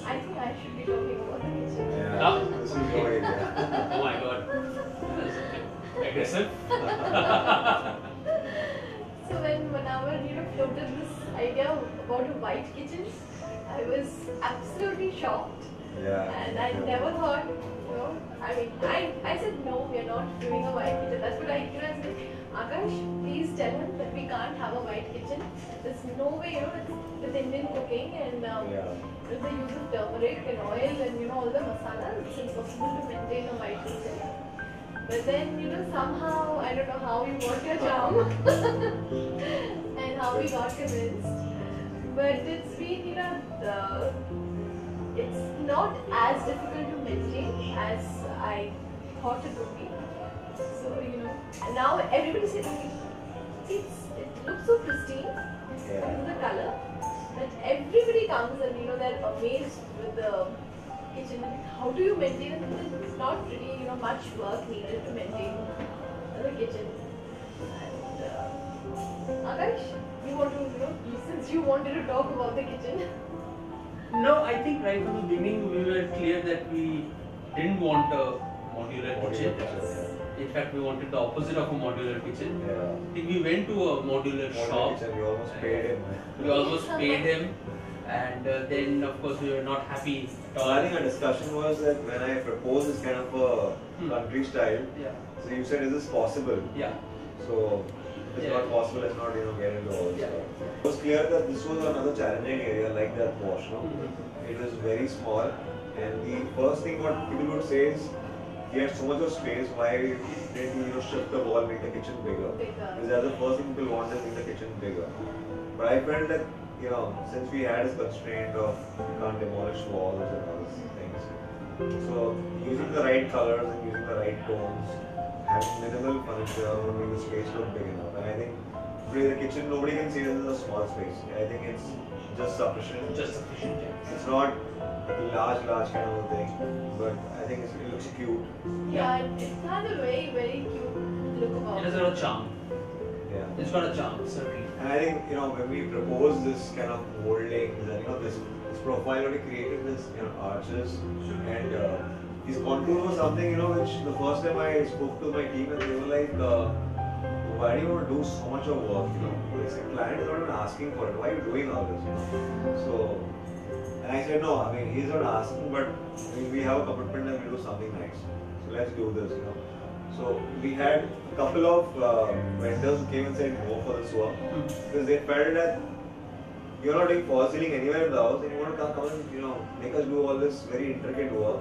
I think I should be talking about the kitchen. Yeah, this is your area. Oh my god. Aggressive? So when Manawar, floated this idea about a white kitchen, I was absolutely shocked. Yeah. And I never thought, I said no, we are not doing a white kitchen. That's what I said, Akash, please tell him that we can't have a white kitchen. There's no way, it's with Indian cooking and with the use of turmeric and oil and all the masalas, it's impossible to maintain a white kitchen. But then, somehow, I don't know how you worked your charm and how we got convinced. But it's been, it's not as difficult to maintain as I thought it would be. So, and now everybody says, see, it looks so pristine, the color, that everybody comes and, they're amazed with the kitchen. How do you maintain it? It's not really, much work needed to maintain the kitchen. And Akash, you want to, since you wanted to talk about the kitchen. No, I think right from the beginning we were clear that we didn't want a modular kitchen. In fact, we wanted the opposite of a modular kitchen. I think we went to a modular shop. Kitchen, we almost paid him. We almost paid him. And then, of course, we were not happy. So I think our discussion was that when I proposed this kind of a country style, so you said, is this possible? Yeah. So if it's not possible, let's not get into all this stuff. It was clear that this was another challenging area like that wash. It was very small, and the first thing what people would say is, he had so much of space, why didn't he shift the wall, make the kitchen bigger? Because that's the first thing people want, to make the kitchen bigger. But I felt that since we had this constraint of you can't demolish walls and all these things, so using the right colors and using the right tones, having minimal furniture would make the space look big enough. And I think today the kitchen, nobody can say this is a small space. I think it's just sufficient. Just sufficient. It's not a large kind of a thing, but I think it looks cute. Yeah, it has a very, very cute look about it. It has a lot of charm. Yeah. It's got a charm, certainly. And I think, when we proposed this kind of moldings and, this profile, we created this, arches, and these contours was something, which the first time I spoke to my team and they were like, why do you want to do so much of work, They said, client is not even asking for it, why are you doing all this, So, and I said, no, he's not asking, but we have a commitment that we'll do something nice. So let's do this, So we had a couple of vendors who came and said go for this work because they felt that you're not doing false ceiling anywhere in the house and you want to come and make us do all this very intricate work.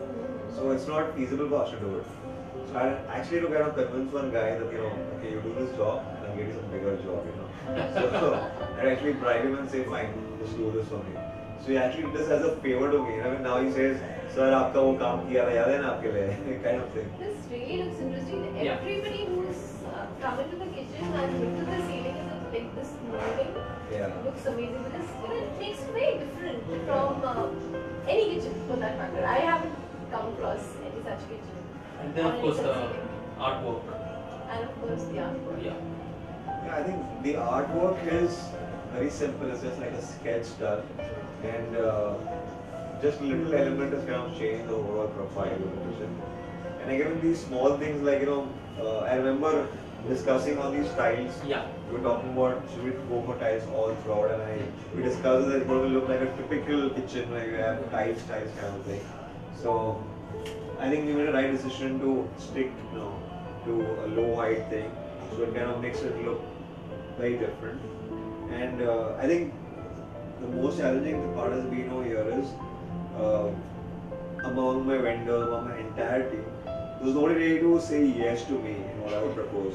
So it's not feasible for us to do it. So I actually to kind of convince one guy that okay, you do this job and I'll get you some bigger job, So I actually bribe him and say fine, just do this for me. So he actually did this as a favor to me. Now he says, sir, आपका वो काम किया था याद है ना आपके लिए kind of thing. This really looks interesting. Everybody who's come into the kitchen and looked at the ceiling and like this molding looks amazing because it makes it very different from any kitchen for that matter. I haven't come across any such kitchen. And then of course the artwork. And of course the artwork. Yeah, I think the artwork is very simple. It's just like a sketch done, and just little element has kind of changed the overall profile of the kitchen. And again, these small things like I remember discussing on these tiles. Yeah. We were talking about should we go for tiles all throughout, and we discussed that it's going to look like a typical kitchen where you have tiles kind of thing. So I think we made a right decision to stick to a low height thing, so it kind of makes it look very different. And I think the most challenging part has been over here is among my vendors, among my entire team, there was nobody ready to say yes to me in what I would propose.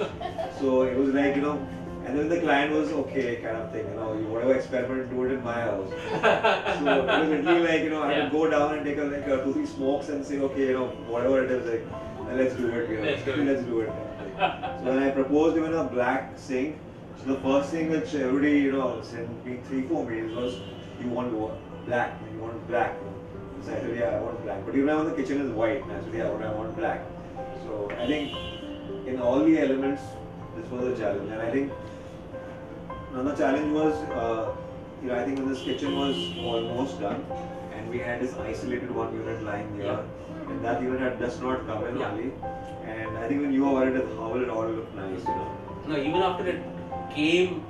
So it was like, and then the client was okay kind of thing, you whatever experiment, do it in my house. So it was literally like, I had to go down and take like 2-3 smokes and say, okay, whatever it is, like, let's do it, let's do it. So when I proposed even a black sink, so the first thing which everybody, sent me 3-4 meetings was, you want black, you want black. So I said, yeah, I want black. But even now the kitchen is white, and I said, yeah, I want black. So I think in all the elements, this was a challenge. And I think another challenge was I think when this kitchen was almost done, and we had this isolated one unit lying here, and that unit had just not come in only. And I think when you were worried at how will it all look nice, No, even after it came,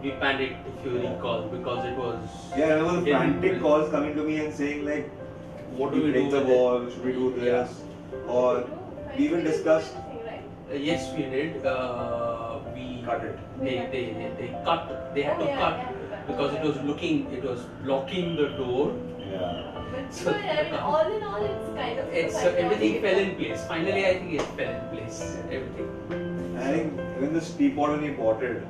we panicked, if you recall, because it was. Yeah, I remember the frantic calls coming to me and saying like, what do we break do the with wall? Should we do this? Or we even discussed. Yes, we did. We Cut it. They cut. They had to cut because it was blocking the door. Yeah. But sure, I mean, all in all, it's kind of. Everything fell in place. Finally, I think it fell in place. Everything. I think even this teapot when we bought it,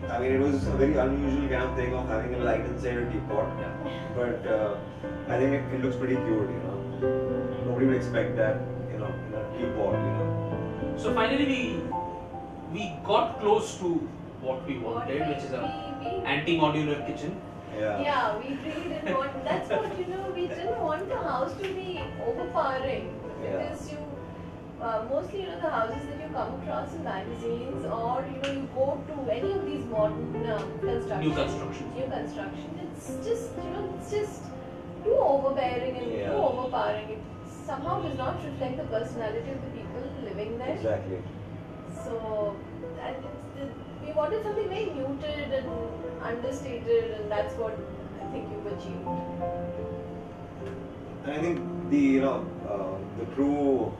I mean, it was a very unusual kind of thing of having a light inside a teapot. But I think it looks pretty cute, Nobody would expect that, in a teapot, So finally, we got close to what we wanted, which is a anti-modular kitchen. Yeah, we really didn't want. That's what we didn't want the house to be overpowering because mostly the houses that you come across in magazines or you go to any of these modern New construction. It's just too overbearing and too overpowering. It somehow does not reflect the personality of the people living there. Exactly. So, we wanted something very muted and understated, and that's what I think you've achieved. And I think the true,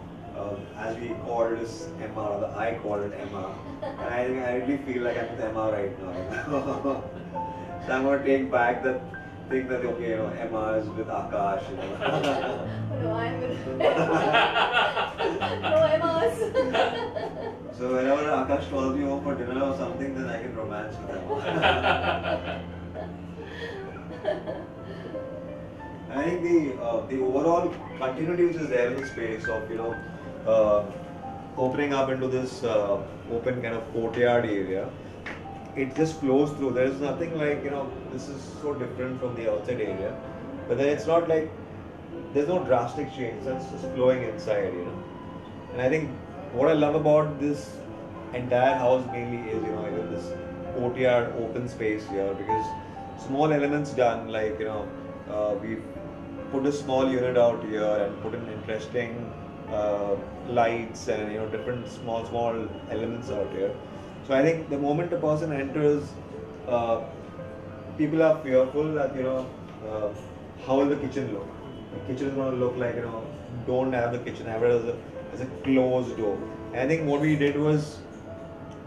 as we called this Emma, or I called it Emma, and I think I really feel like I'm with Emma right now. So I'm going to take back that thing that Emma is with Akash. No, I'm with no Emma's. So whenever Akash calls me home for dinner or something, then I can romance with Emma. I think the overall continuity which is there in the space of opening up into this open kind of courtyard area, it just flows through. There is nothing like this is so different from the outside area, but then it's not like there's no drastic change. That's just flowing inside, And I think what I love about this entire house mainly is even this courtyard open space here, because small elements done like we put a small unit out here and put in interesting lights and different small elements out here. So I think the moment a person enters, people are fearful that how will the kitchen look? The kitchen is going to look like don't have the kitchen, have it as a closed door. And I think what we did was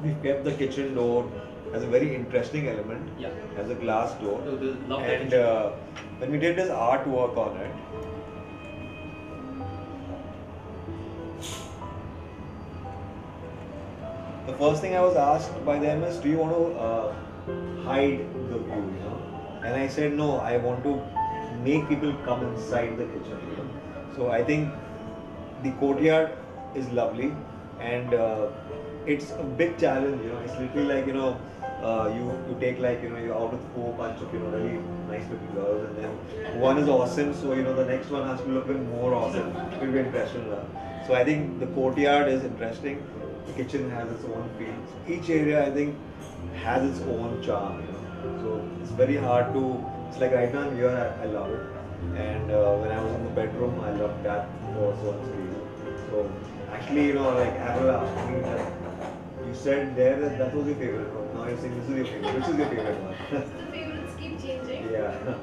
we kept the kitchen door as a very interesting element, as a glass door. And when we did this artwork on it, the first thing I was asked by them is, do you want to hide the view, And I said, no, I want to make people come inside the kitchen, So I think the courtyard is lovely, and it's a big challenge, It's literally like, you take like, you're out with 4 bunch of, really nice looking girls, and then one is awesome, so, the next one has to look even more awesome. It will be interesting. So I think the courtyard is interesting. The kitchen has its own feel. Each area, I think, has its own charm, So it's very hard to. It's like right now I'm here, I love it. And when I was in the bedroom, I loved that also on screen. So actually, like Avril asked me that you said there that was your favorite one. Now you're saying this is your favorite. Which is your favorite one? The favorites keep changing. Yeah.